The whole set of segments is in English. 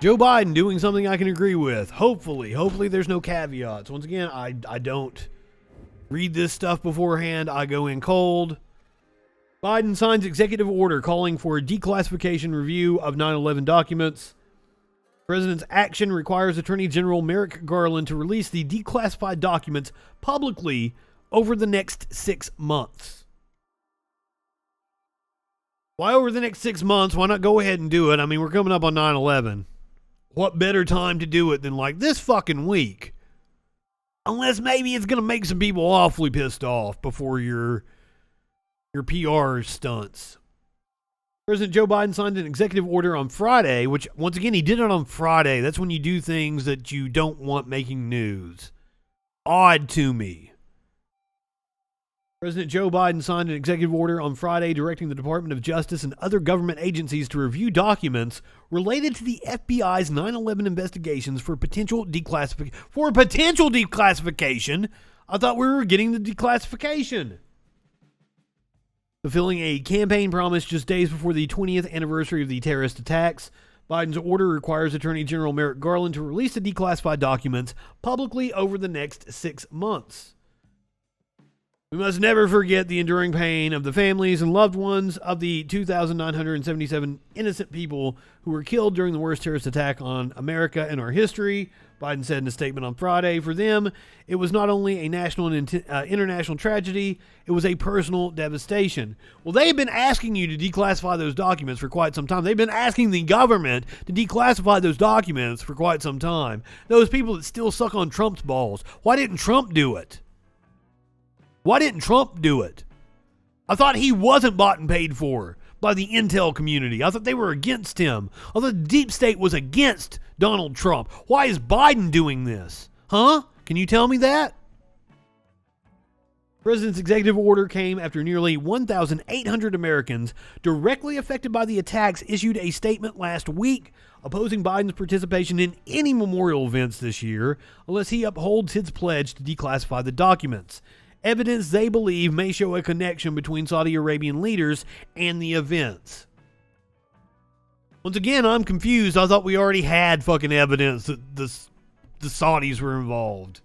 Joe Biden doing something I can agree with. Hopefully there's no caveats. Once again, I don't read this stuff beforehand. I go in cold. Biden signs executive order calling for a declassification review of 9/11 documents. President's action requires Attorney General Merrick Garland to release the declassified documents publicly over the next 6 months. Why over the next 6 months? Why not go ahead and do it? I mean, we're coming up on 9/11. What better time to do it than like this fucking week? Unless maybe it's going to make some people awfully pissed off before your PR stunts. President Joe Biden signed an executive order on Friday, which, once again, he did it on Friday. That's when you do things that you don't want making news. Odd to me. President Joe Biden signed an executive order on Friday directing the Department of Justice and other government agencies to review documents related to the FBI's 9/11 investigations for potential declassification. I thought we were getting the declassification. Fulfilling a campaign promise just days before the 20th anniversary of the terrorist attacks, Biden's order requires Attorney General Merrick Garland to release the declassified documents publicly over the next 6 months. We must never forget the enduring pain of the families and loved ones of the 2,977 innocent people who were killed during the worst terrorist attack on America in our history, Biden said in a statement on Friday. For them, it was not only a national and international tragedy, it was a personal devastation. Well, they've been asking you to declassify those documents for quite some time. They've been asking the government to declassify those documents for quite some time. Those people that still suck on Trump's balls. Why didn't Trump do it? Why didn't Trump do it? I thought he wasn't bought and paid for by the intel community. I thought they were against him. I thought the deep state was against Donald Trump. Why is Biden doing this? Huh? Can you tell me that? The President's executive order came after nearly 1,800 Americans directly affected by the attacks issued a statement last week opposing Biden's participation in any memorial events this year unless he upholds his pledge to declassify the documents. Evidence they believe may show a connection between Saudi Arabian leaders and the events. Once again, I'm confused. I thought we already had fucking evidence that the Saudis were involved.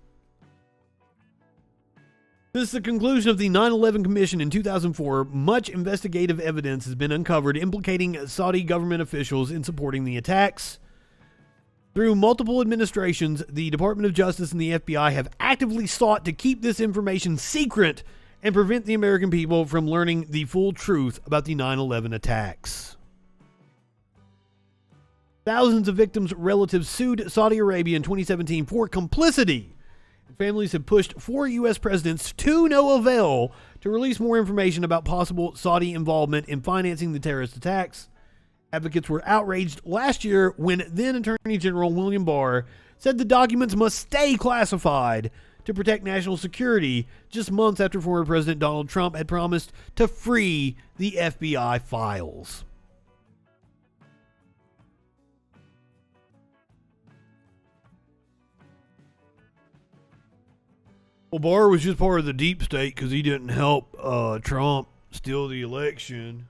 Since the conclusion of the 9/11 Commission in 2004, much investigative evidence has been uncovered implicating Saudi government officials in supporting the attacks. Through multiple administrations, the Department of Justice and the FBI have actively sought to keep this information secret and prevent the American people from learning the full truth about the 9/11 attacks. Thousands of victims' relatives sued Saudi Arabia in 2017 for complicity. Families have pushed 4 U.S. presidents to no avail to release more information about possible Saudi involvement in financing the terrorist attacks. Advocates were outraged last year when then Attorney General William Barr said the documents must stay classified to protect national security, just months after former President Donald Trump had promised to free the FBI files. Well, Barr was just part of the deep state because he didn't help Trump steal the election.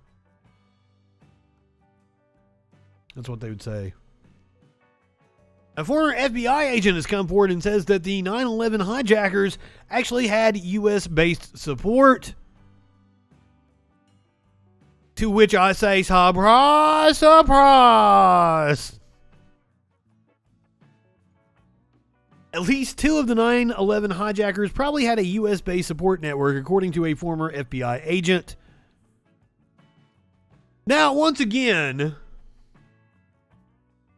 That's what they would say. A former FBI agent has come forward and says that the 9/11 hijackers actually had U.S.-based support. To which I say, surprise, surprise. At least 2 of the 9/11 hijackers probably had a U.S.-based support network, according to a former FBI agent. Now, once again,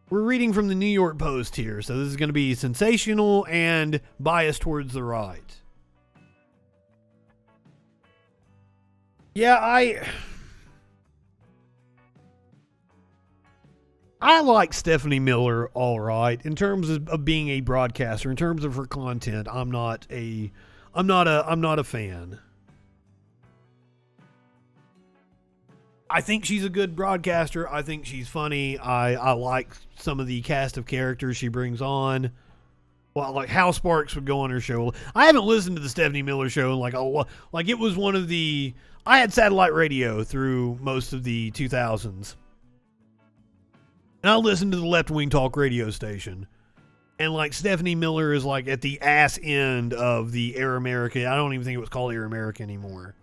we're reading from the New York Post here, so this is going to be sensational and biased towards the right. Yeah, I like Stephanie Miller all right in terms of being a broadcaster. In terms of her content, I'm not a fan. I think she's a good broadcaster. I think she's funny. I like some of the cast of characters she brings on. Well, like Hal Sparks would go on her show. I haven't listened to the Stephanie Miller show in like it was one of the. I had satellite radio through most of the 2000s. And I listen to the left-wing talk radio station. And, like, Stephanie Miller is, like, at the ass end of the Air America. I don't even think it was called Air America anymore.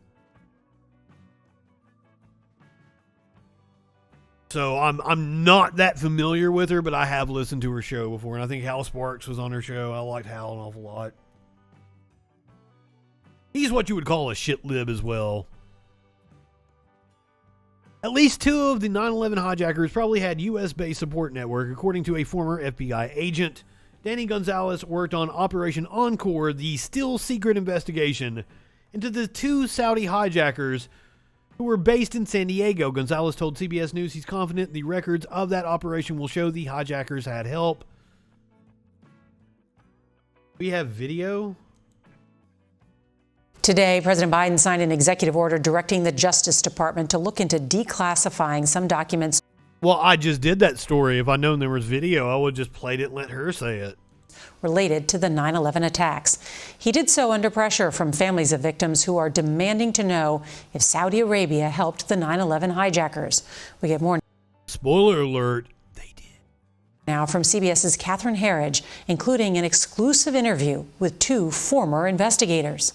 So I'm not that familiar with her, but I have listened to her show before. And I think Hal Sparks was on her show. I liked Hal an awful lot. He's what you would call a shit lib as well. At least 2 of the 9/11 hijackers probably had U.S.-based support network, according to a former FBI agent. Danny Gonzalez worked on Operation Encore, the still-secret investigation into the 2 Saudi hijackers who were based in San Diego. Gonzalez told CBS News he's confident the records of that operation will show the hijackers had help. We have video. Today, President Biden signed an executive order directing the Justice Department to look into declassifying some documents. Well, I just did that story. If I'd known there was video, I would have just played it and let her say it. Related to the 9/11 attacks. He did so under pressure from families of victims who are demanding to know if Saudi Arabia helped the 9/11 hijackers. We get more. Spoiler alert, they did. Now from CBS's Catherine Herridge, including an exclusive interview with 2 former investigators.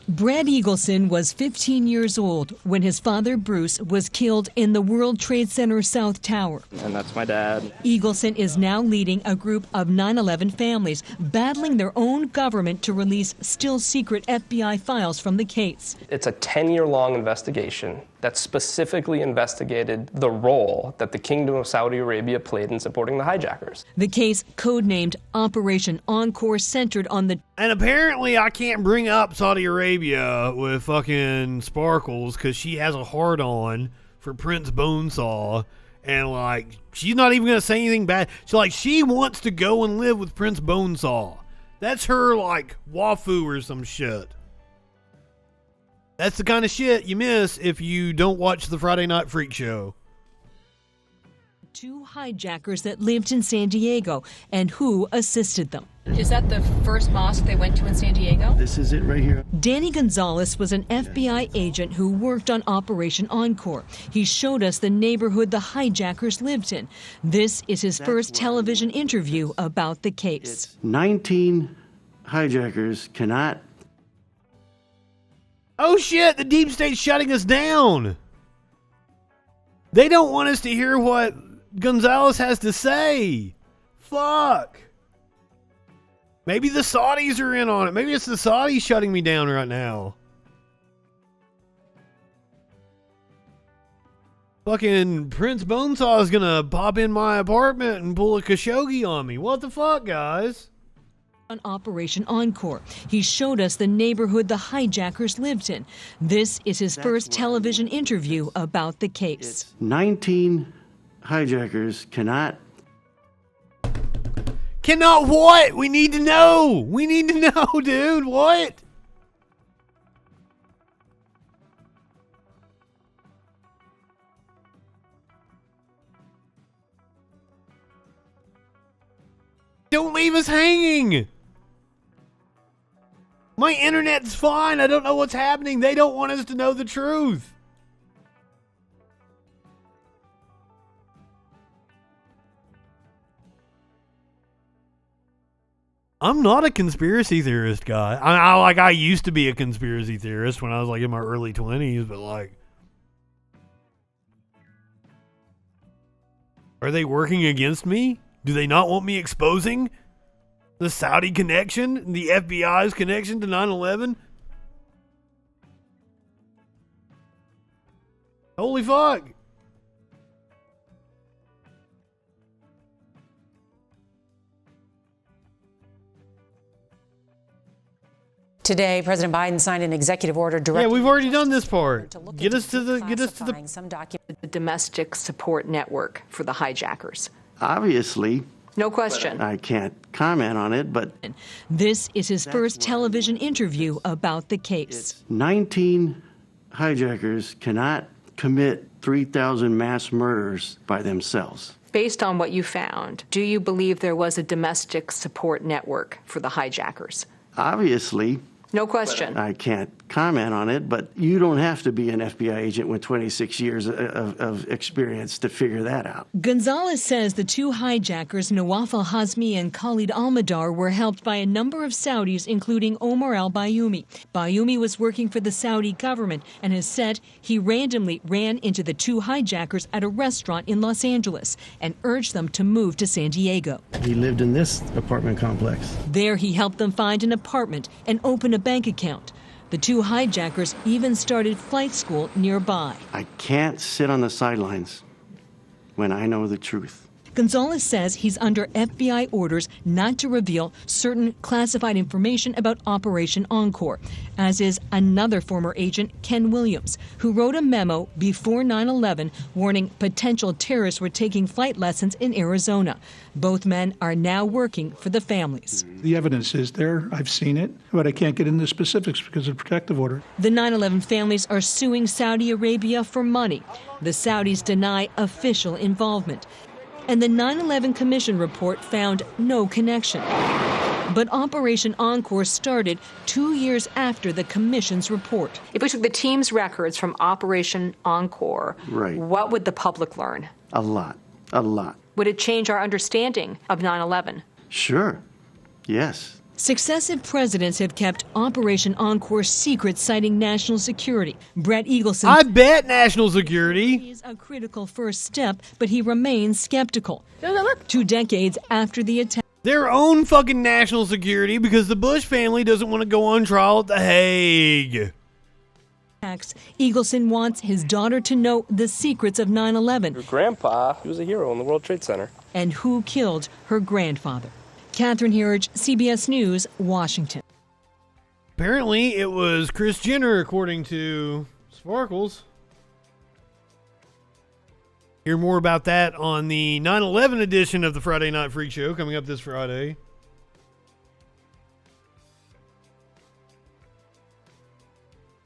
Brad Eagleson was 15 years old when his father, Bruce, was killed in the World Trade Center South Tower. And that's my dad. Eagleson is now leading a group of 9/11 families battling their own government to release still secret FBI files from the case. It's a 10-year-long investigation that specifically investigated the role that the Kingdom of Saudi Arabia played in supporting the hijackers. The case, codenamed Operation Encore, centered on the... And apparently I can't bring up Saudi Arabia with fucking Sparkles because she has a hard-on for Prince Bonesaw. And, like, she's not even going to say anything bad. So, like, she wants to go and live with Prince Bonesaw. That's her, like, wafu or some shit. That's the kind of shit you miss if you don't watch the Friday Night Freak Show. 2 hijackers that lived in San Diego and who assisted them. Is that the first mosque they went to in San Diego? This is it right here. Danny Gonzalez was an FBI agent who worked on Operation Encore. He showed us the neighborhood the hijackers lived in. This is his first television interview about the case. 19 hijackers cannot... Oh shit, the deep state's shutting us down. They don't want us to hear what Gonzalez has to say. Fuck. Maybe the Saudis are in on it. Maybe it's the Saudis shutting me down right now. Fucking Prince Bonesaw is gonna pop in my apartment and pull a Khashoggi on me. What the fuck, guys? On Operation Encore, he showed us the neighborhood the hijackers lived in. This is his first television interview about the case. 19 hijackers cannot... Cannot what? We need to know. We need to know, dude. What? Don't leave us hanging. My internet's fine. I don't know what's happening. They don't want us to know the truth. I'm not a conspiracy theorist guy. I used to be a conspiracy theorist when I was like in my early 20s, but like, are they working against me? Do they not want me exposing the Saudi connection, the FBI's connection to 9/11? Holy fuck. Today, President Biden signed an executive order directing... Yeah, we've already done this part. Get us to the some documents. The domestic support network for the hijackers. Obviously, No question. I can't comment on it, but... This is his first television interview about the case. 19 hijackers cannot commit 3,000 mass murders by themselves. Based on what you found, do you believe there was a domestic support network for the hijackers? Obviously, No question. I can't comment on it, but you don't have to be an FBI agent with 26 years of experience to figure that out. Gonzalez says the two hijackers, Nawaf al-Hazmi and Khalid al-Madar, were helped by a number of Saudis, including Omar al-Bayoumi. Bayoumi was working for the Saudi government and has said he randomly ran into the two hijackers at a restaurant in Los Angeles and urged them to move to San Diego. He lived in this apartment complex. There he helped them find an apartment and open a bank account. The two hijackers even started flight school nearby. I can't sit on the sidelines when I know the truth. Gonzalez says he's under FBI orders not to reveal certain classified information about Operation Encore, as is another former agent, Ken Williams, who wrote a memo before 9/11 warning potential terrorists were taking flight lessons in Arizona. Both men are now working for the families. The evidence is there. I've seen it, but I can't get into specifics because of protective order. The 9/11 families are suing Saudi Arabia for money. The Saudis deny official involvement. And the 9/11 Commission report found no connection. But Operation Encore started 2 years after the Commission's report. If we took the team's records from Operation Encore, Right. what would the public learn? A lot. Would it change our understanding of 9/11? Sure. Yes. Successive presidents have kept Operation Encore secret, citing national security. Brett Eagleson I bet national security. is a critical first step, but he remains skeptical. 2 decades after the attack. Their own fucking national security, because the Bush family doesn't want to go on trial at The Hague. Eagleson wants his daughter to know the secrets of 9/11 Your grandpa, he was a hero in the World Trade Center. and who killed her grandfather. Catherine Herridge, CBS News, Washington. Apparently, it was Kris Jenner, according to Sparkles. Hear more about that on the 9/11 edition of the Friday Night Freak Show coming up this Friday.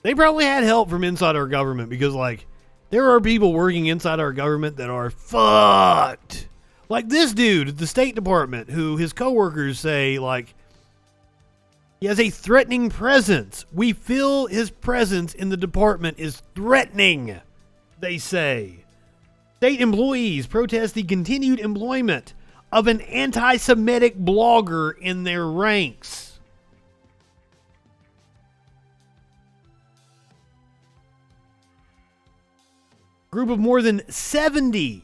They probably had help from inside our government because, like, there are people working inside our government that are fucked. Like this dude at the State Department, who his coworkers say, like, he has a threatening presence. We feel his presence in the department is threatening, they say. State employees protest the continued employment of an anti-Semitic blogger in their ranks. A group of more than 70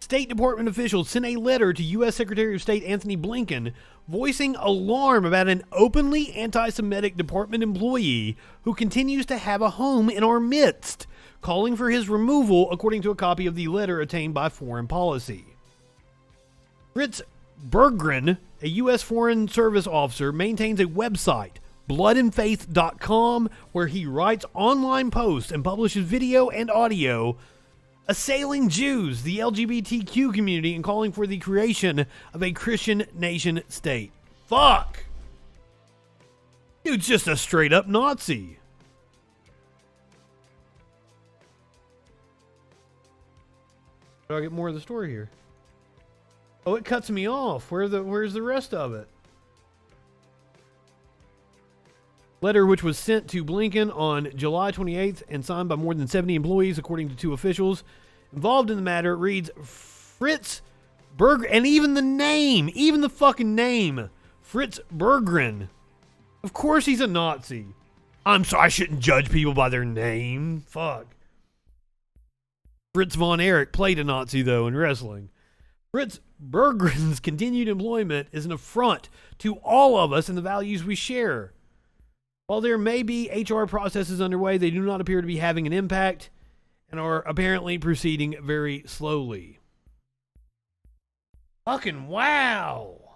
State Department officials sent a letter to U.S. Secretary of State Anthony Blinken voicing alarm about an openly anti-Semitic department employee who continues to have a home in our midst, calling for his removal, according to a copy of the letter obtained by Foreign Policy. Fritz Berggren, a U.S. Foreign Service officer, maintains a website, bloodandfaith.com, where he writes online posts and publishes video and audio assailing Jews, the LGBTQ community, and calling for the creation of a Christian nation state. Fuck! Dude's just a straight up Nazi. Do I get more of the story here? Oh, it cuts me off. Where's the rest of it? Letter which was sent to Blinken on July 28th and signed by more than 70 employees, according to 2 officials involved in the matter, reads Fritz Berggren, and even the fucking name, Fritz Berggren. Of course he's a Nazi. I'm sorry, I shouldn't judge people by their name. Fuck. Fritz von Erich played a Nazi, though, in wrestling. Fritz Berggren's continued employment is an affront to all of us and the values we share. While there may be HR processes underway, they do not appear to be having an impact and are apparently proceeding very slowly. Fucking wow.